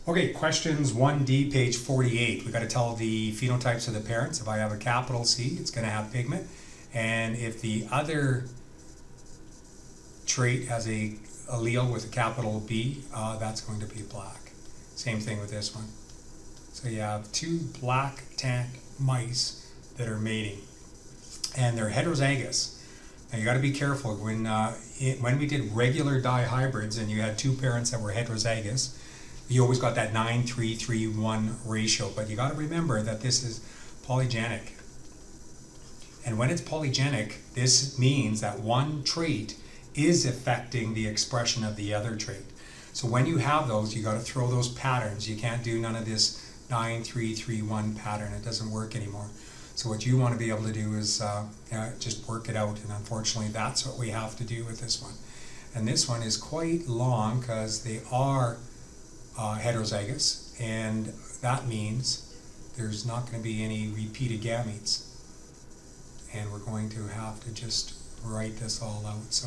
Okay, questions 1D, page 48. We got to tell the phenotypes of the parents. If I have a capital C, it's going to have pigment. And if the other trait has a allele with a capital B, that's going to be black. Same thing with this one. So you have two black tant mice that are mating, and they're heterozygous. Now you got to be careful when we did regular dihybrids and you had two parents that were heterozygous, you always got that 9:3:3:1 ratio, but you got to remember that this is polygenic. And when it's polygenic, this means that one trait is affecting the expression of the other trait. So when you have those, you got to throw those patterns. You can't do none of this 9:3:3:1 pattern. It doesn't work anymore. So what you want to be able to do is just work it out, and unfortunately that's what we have to do with this one. And this one is quite long because they are heterozygous, and that means there's not going to be any repeated gametes, and we're going to have to just write this all out. So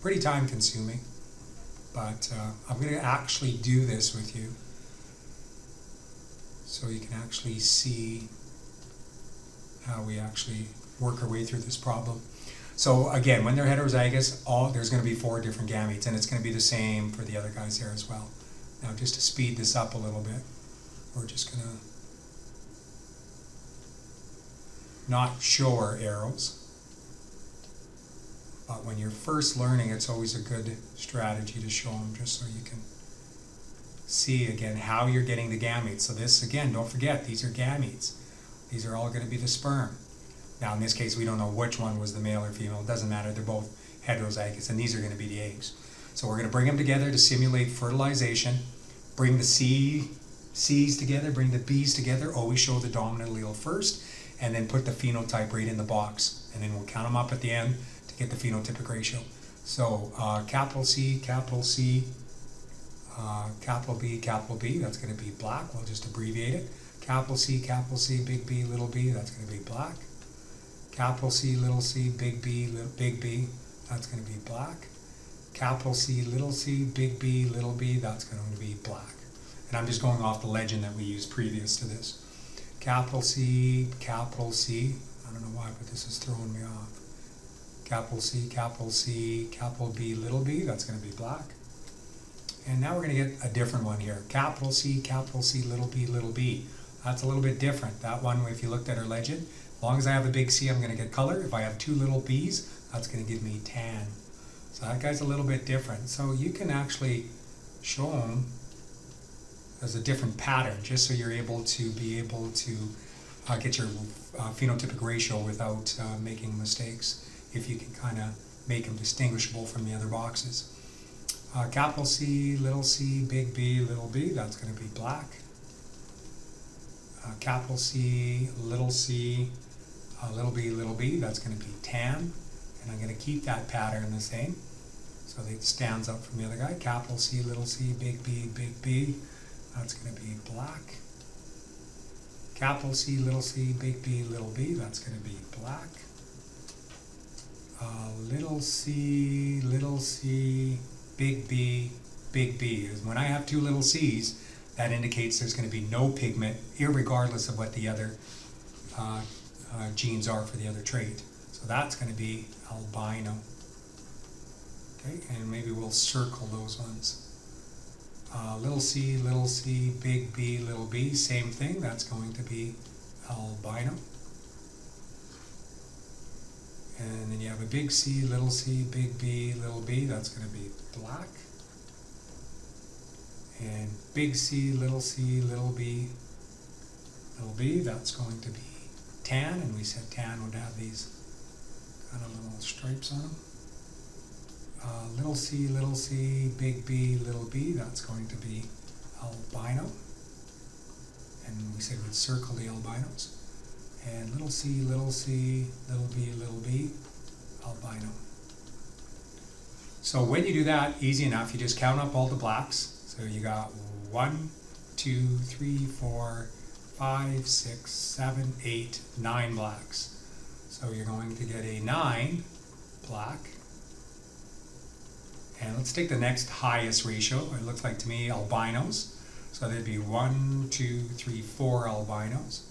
pretty time consuming, but I'm going to actually do this with you so you can actually see how we actually work our way through this problem. So again, when they're heterozygous, there's going to be 4 different gametes, and it's going to be the same for the other guys there as well. Now just to speed this up a little bit, we're just going to not show our arrows. But when you're first learning, it's always a good strategy to show them, just so you can see again how you're getting the gametes. So this, again, don't forget, these are gametes. These are all going to be the sperm. Now in this case, we don't know which one was the male or female. It doesn't matter. They're both heterozygous, and these are going to be the eggs. So we're going to bring them together to simulate fertilization. Bring the C's together, bring the B's together. Always show the dominant allele first, and then put the phenotype right in the box. And then we'll count them up at the end to get the phenotypic ratio. So capital C, capital B, capital B, that's going to be black. We'll just abbreviate it. Capital C, big B, little b, that's going to be black. Capital C, big B, that's going to be black. Capital C, big B, little b, that's going to be black. And I'm just going off the legend that we used previous to this. Capital C, I don't know why, but this is throwing me off. Capital C, capital B, little b, that's going to be black. And now we're going to get a different one here. Capital C, little b. That's a little bit different. That one, if you looked at our legend, as long as I have a big C, I'm going to get color. If I have 2 little b's, that's going to give me tan. So that guy's a little bit different. So you can actually show them as a different pattern, just so you're able to get your phenotypic ratio without making mistakes, if you can kind of make them distinguishable from the other boxes. Capital C, big B, little b, that's going to be black. Capital C, little b, that's going to be tan. And I'm going to keep that pattern the same, so that it stands out from the other guy. Capital C, big B, that's going to be black. Capital C, big B, little b, that's going to be black. Little c, big B. When I have 2 little c's, that indicates there's going to be no pigment, irregardless of what the other genes are for the other trait. So that's going to be albino. Okay, and maybe we'll circle those ones. Little c, big B, little b, same thing. That's going to be albino. And then you have a big C, big B, little b, that's going to be black. And big C, little b, that's going to be tan. And we said tan would have these kind of little stripes on them. Little c, big B, little b, that's going to be albino. And we said we'd circle the albinos. And little c, little b, albino. So when you do that, easy enough, you just count up all the blacks. So you got 1, 2, 3, 4, 5, 6, 7, 8, 9 blacks. So you're going to get a 9 black. And let's take the next highest ratio. It looks like to me albinos. So there'd be 1, 2, 3, 4 albinos.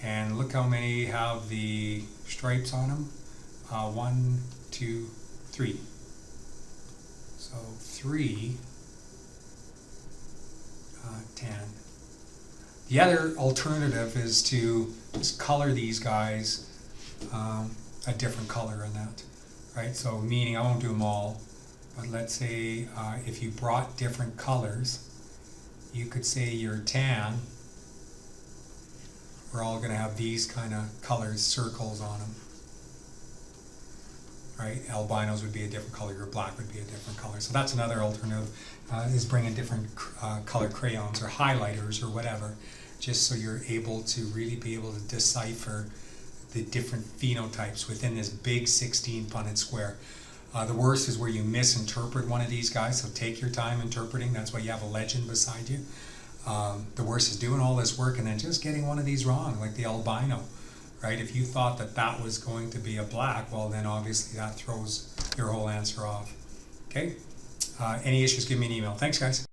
And look how many have the stripes on them. 1, 2, 3. So 3, 10. The other alternative is to just color these guys a different color in that, right? So meaning I won't do them all, but let's say if you brought different colors, you could say your tan, we're all going to have these kind of colors, circles on them, right? Albinos would be a different color, your black would be a different color. So that's another alternative, is bringing different color crayons or highlighters or whatever, just so you're able to really be able to decipher the different phenotypes within this big 16 Punnett square. The worst is where you misinterpret one of these guys, so take your time interpreting. That's why you have a legend beside you. The worst is doing all this work and then just getting one of these wrong, like the albino, right? If you thought that that was going to be a black, well then obviously that throws your whole answer off. Okay? Any issues, give me an email. Thanks, guys.